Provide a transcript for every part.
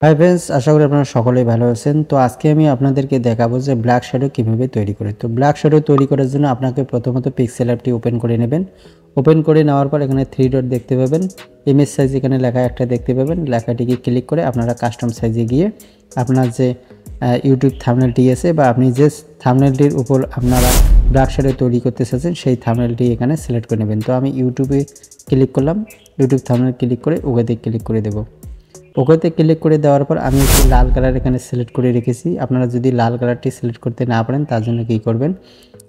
Hi friends, আশা করি আপনারা সকলেই ভালো আছেন। তো আজকে আমি আপনাদেরকে দেখাবো যে ব্ল্যাক শ্যাডো কীভাবে তৈরি করে। তো ব্ল্যাক শ্যাডো তৈরি করার জন্য আপনাকে প্রথমত পিক্সেল অ্যাপটি ওপেন করে নেবেন। ওপেন করে নেওয়ার পর এখানে 3 ডট দেখতে পাবেন, ইমেজ সাইজ এখানে লেখা একটা দেখতে পাবেন। লেখাটিকে ক্লিক করে আপনারা কাস্টম সাইজে গিয়ে আপনার যে ইউটিউব থাম্বনেলটি আছে বা আপনি যে থাম্বনেলটির উপর আপনারা ব্ল্যাক শ্যাডো তৈরি করতে চাচ্ছেন সেই থাম্বনেলটি এখানে সিলেক্ট করে নেবেন। তো আমি ইউটিউবে ক্লিক করলাম, ইউটিউব থাম্বনেল ক্লিক করে ওকেতে ক্লিক করে দেবো। ওকেতে ক্লিক করে দেওয়ার পর আমি একটি লাল কালার এখানে সিলেক্ট করে রেখেছি। আপনারা যদি লাল কালারটি সিলেক্ট করতে না পারেন তার জন্য কী করবেন,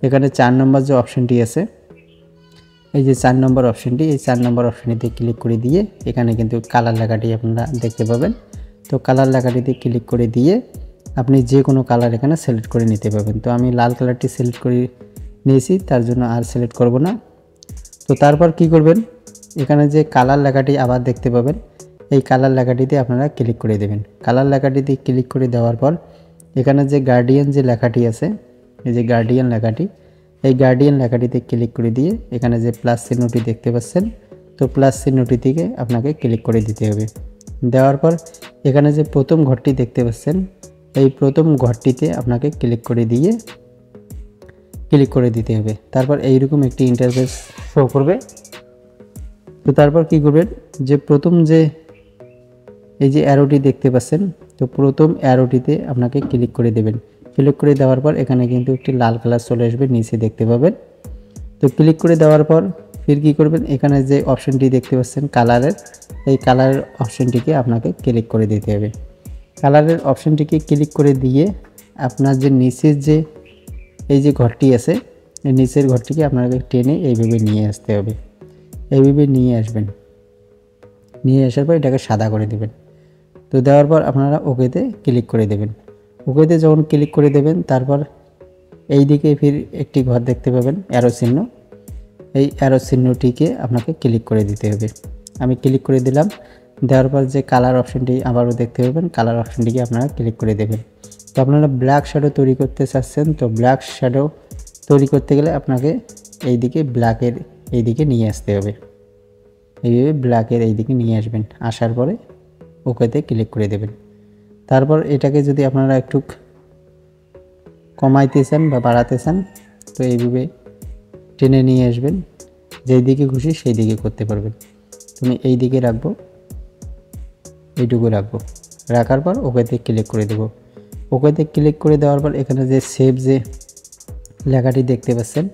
এখানে 4 নম্বর যে অপশনটি আছে, এই যে 4 নম্বর অপশনটি, এই 4 নম্বর অপশনটিতে ক্লিক করে দিয়ে এখানে কিন্তু কালার লেখাটি আপনারা দেখতে পাবেন। তো কালার লেখাটিতে ক্লিক করে দিয়ে আপনি যে কোনো কালার এখানে সিলেক্ট করে নিতে পারবেন। তো আমি লাল কালারটি সিলেক্ট করে নিয়েছি, তার জন্য আর সিলেক্ট করব না। তো তারপর কি করবেন, এখানে যে কালার লেখাটি আবার দেখতে পাবেন, এই কালার লেখাটিতে আপনারা ক্লিক করে দেবেন। কালার লেখাটিতে ক্লিক করে দেওয়ার পর এখানে যে গার্ডিয়ান যে লেখাটি আছে, এই যে গার্ডিয়ান লেখাটি, এই গার্ডিয়ান লেখাটিতে ক্লিক করে দিয়ে এখানে যে প্লাস চিহ্নটি দেখতে পাচ্ছেন, তো প্লাস চিহ্নটি থেকে আপনাকে ক্লিক করে দিতে হবে। দেওয়ার পর এখানে যে প্রথম ঘরটি দেখতে পাচ্ছেন, এই প্রথম ঘরটিতে আপনাকে ক্লিক করে দিতে হবে। তারপর এইরকম একটি ইন্টারফেস শো করবে। তো তারপর কি করবেন, যে প্রথম যে এই যে অ্যারোটি দেখতে পাচ্ছেন, তো প্রথম অ্যারোটিতে আপনাকে ক্লিক করে দেবেন। ক্লিক করে দেওয়ার পর এখানে কিন্তু একটি লাল কালার চলে আসবে, নিচে দেখতে পাবেন। তো ক্লিক করে দেওয়ার পর ফির কী করবেন, এখানে যে অপশনটি দেখতে পাচ্ছেন কালারের, এই কালারের অপশনটিকে আপনাকে ক্লিক করে দিতে হবে। কালারের অপশনটিকে ক্লিক করে দিয়ে আপনার যে নিচের যে এই যে ঘরটি আছে, এই নিচের ঘরটিকে আপনাকে টেনে এইভাবে নিয়ে আসতে হবে। এইভাবে নিয়ে আসবেন, নিয়ে আসার পর এটাকে সাদা করে দেবেন। তো দেওয়ার পর আপনারা ওকেতে ক্লিক করে দেবেন। ওকেতে যখন ক্লিক করে দেবেন, তারপর এই দিকে ফির একটি ঘর দেখতে পাবেন অ্যারো চিহ্ন, এই অ্যারো চিহ্নটিকে আপনাকে ক্লিক করে দিতে হবে। আমি ক্লিক করে দিলাম। দেওয়ার পর যে কালার অপশনটি আবারও দেখতে পাবেন, কালার অপশনটিকে আপনারা ক্লিক করে দেবেন। তো আপনারা ব্ল্যাক শ্যাডো তৈরি করতে চাচ্ছেন, তো ব্ল্যাক শ্যাডো তৈরি করতে গেলে আপনাকে এই দিকে ব্ল্যাকের এই দিকে নিয়ে আসতে হবে। এইভাবে ব্ল্যাকের এই দিকে নিয়ে আসবেন, আসার পরে ওকেতে ক্লিক করে দেবেন। তারপর এটাকে যদি আপনারা একটু কমাইতে চান বা বাড়াতে চান, তো এইভাবে টেনে নিয়ে আসবেন, যেই দিকে খুশি সেই দিকে করতে পারবেন। তুমি এই দিকে রাখবো, এইটুকু রাখবো, রাখার পর ওকেতে ক্লিক করে দেব। ওকেতে ক্লিক করে দেওয়ার পর এখানে যে সেভ যে লেখাটি দেখতে পাচ্ছেন,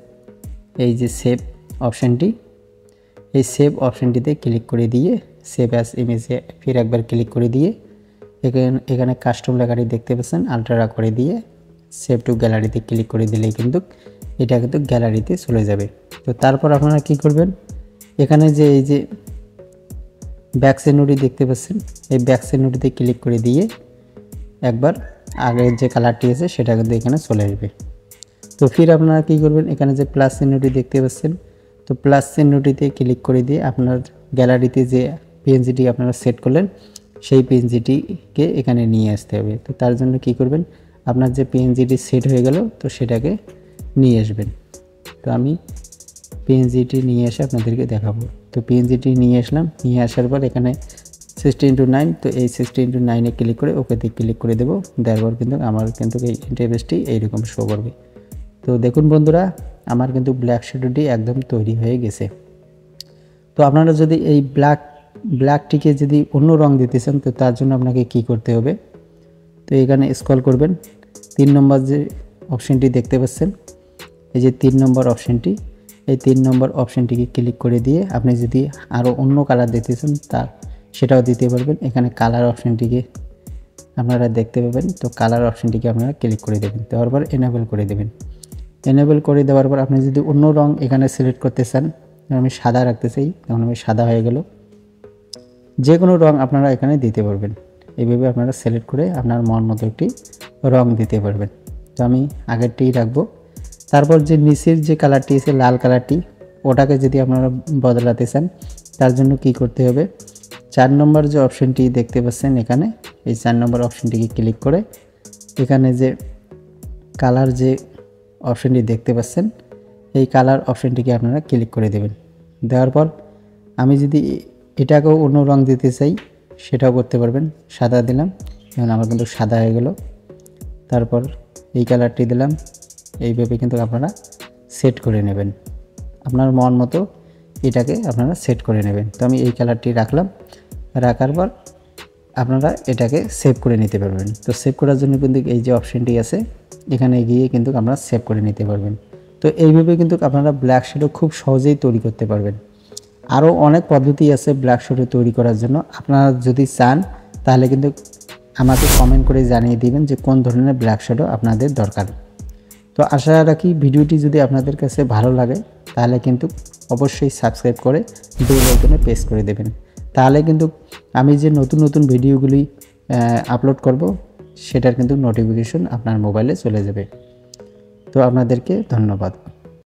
এই যে সেভ অপশানটি, এই সেভ অপশানটিতে ক্লিক করে দিয়ে সেভ অ্যাজ ইমেজে ফির একবার ক্লিক করে দিয়ে এখানে কাস্টম লেখাটি দেখতে পাচ্ছেন, আলট্রা করে দিয়ে সেভ টু গ্যালারিতে ক্লিক করে দিলেই কিন্তু এটা কিন্তু গ্যালারিতে চলে যাবে। তো তারপর আপনারা কি করবেন, এখানে যে এই যে ব্যাক চিহ্নটি দেখতে পাচ্ছেন, এই ব্যাক চিহ্নটিতে ক্লিক করে দিয়ে একবার আগের যে কালারটি আছে সেটা কিন্তু এখানে চলে আসবে। তো ফির আপনারা কি করবেন, এখানে যে প্লাস চিহ্নটি দেখতে পাচ্ছেন, তো প্লাস চিহ্নটিতে ক্লিক করে দিয়ে আপনার গ্যালারিতে যে পিএনজিটি আপনারা সেট করলেন সেই পিএনজিটিকে এখানে নিয়ে আসতে হবে। তো তার জন্য কি করবেন, আপনার যে পিএনজিটি সেট হয়ে গেল তো সেটাকে নিয়ে আসবেন। তো আমি পিএনজিটি নিয়ে এসে আপনাদেরকে দেখাবো। তো পিএনজিটি নিয়ে আসলাম, নিয়ে আসার পর এখানে 60x9, তো এই 60x9 ক্লিক করে ওকেতে ক্লিক করে দেবো। দেওয়ার পর কিন্তু আমার কিন্তু এই ইন্টারফেসটি এইরকম শো করবে। তো দেখুন বন্ধুরা, আমার কিন্তু ব্ল্যাক শ্যাডোটি একদম তৈরি হয়ে গেছে। তো আপনারা যদি এই ব্ল্যাকটিকে যদি অন্য রং দিতে চান, তো তার জন্য আপনাকে কি করতে হবে, তো এখানে স্ক্রল করবেন, 3 নম্বর যে অপশানটি দেখতে পাচ্ছেন, এই যে 3 নম্বর অপশানটি, এই 3 নম্বর অপশানটিকে ক্লিক করে দিয়ে আপনি যদি আরও অন্য কালার দিতে চান তা সেটাও দিতে পারবেন। এখানে কালার অপশানটিকে আপনারা দেখতে পাবেন, তো কালার অপশানটিকে আপনারা ক্লিক করে দেবেন, দেওয়ার পর এনেবল করে দেবেন। এনেবল করে দেওয়ার পর আপনি যদি অন্য রং এখানে সিলেক্ট করতে চান, আমি সাদা রাখতে চাই, তখন আমি সাদা হয়ে গেল। যে কোনো রং আপনারা এখানে দিতে পারবেন। এইভাবে আপনারা সিলেক্ট করে আপনার মন মতো একটি রং দিতে পারবেন। তো আমি আগেরটিই রাখবো। তারপর যে নিচের যে কালারটি আছে লাল কালারটি, ওটাকে যদি আপনারা বদলাতে চান তার জন্য কি করতে হবে, 4 নম্বর যে অপশানটি দেখতে পাচ্ছেন এখানে, এই 4 নম্বর অপশানটিকে ক্লিক করে এখানে যে কালার যে অপশানটি দেখতে পাচ্ছেন, এই কালার অপশানটিকে আপনারা ক্লিক করে দেবেন। দেওয়ার পর আমি যদি এটাকেও অন্য রং দিতে চাই, সেটাও করতে পারবেন। সাদা দিলাম, যেমন আমার কিন্তু সাদা হয়ে গেল। তারপর এই কালারটি দিলাম। এইভাবে কিন্তু আপনারা সেট করে নেবেন, আপনার মন মতো এটাকে আপনারা সেট করে নেবেন। তো আমি এই কালারটি রাখলাম, রাখার পর আপনারা এটাকে সেভ করে নিতে পারবেন। তো সেভ করার জন্য কিন্তু এই যে অপশানটি আছে, এখানে গিয়ে কিন্তু আপনারা সেভ করে নিতে পারবেন। তো এইভাবে কিন্তু আপনারা ব্ল্যাক শ্যাডো খুব সহজেই তৈরি করতে পারবেন। আরও অনেক পদ্ধতি আছে ব্ল্যাক শ্যাডো তৈরি করার জন্য। আপনারা যদি চান তাহলে কিন্তু আমাকে কমেন্ট করে জানিয়ে দিবেন যে কোন ধরনের ব্ল্যাক শ্যাডো আপনাদের দরকার। তো আশা রাখি ভিডিওটি যদি আপনাদের কাছে ভালো লাগে তাহলে কিন্তু অবশ্যই সাবস্ক্রাইব করে বেল আইকনে প্রেস করে দেবেন। তাহলে কিন্তু আমি যে নতুন নতুন ভিডিওগুলি আপলোড করব সেটার কিন্তু নোটিফিকেশন আপনার মোবাইলে চলে যাবে। তো আপনাদেরকে ধন্যবাদ।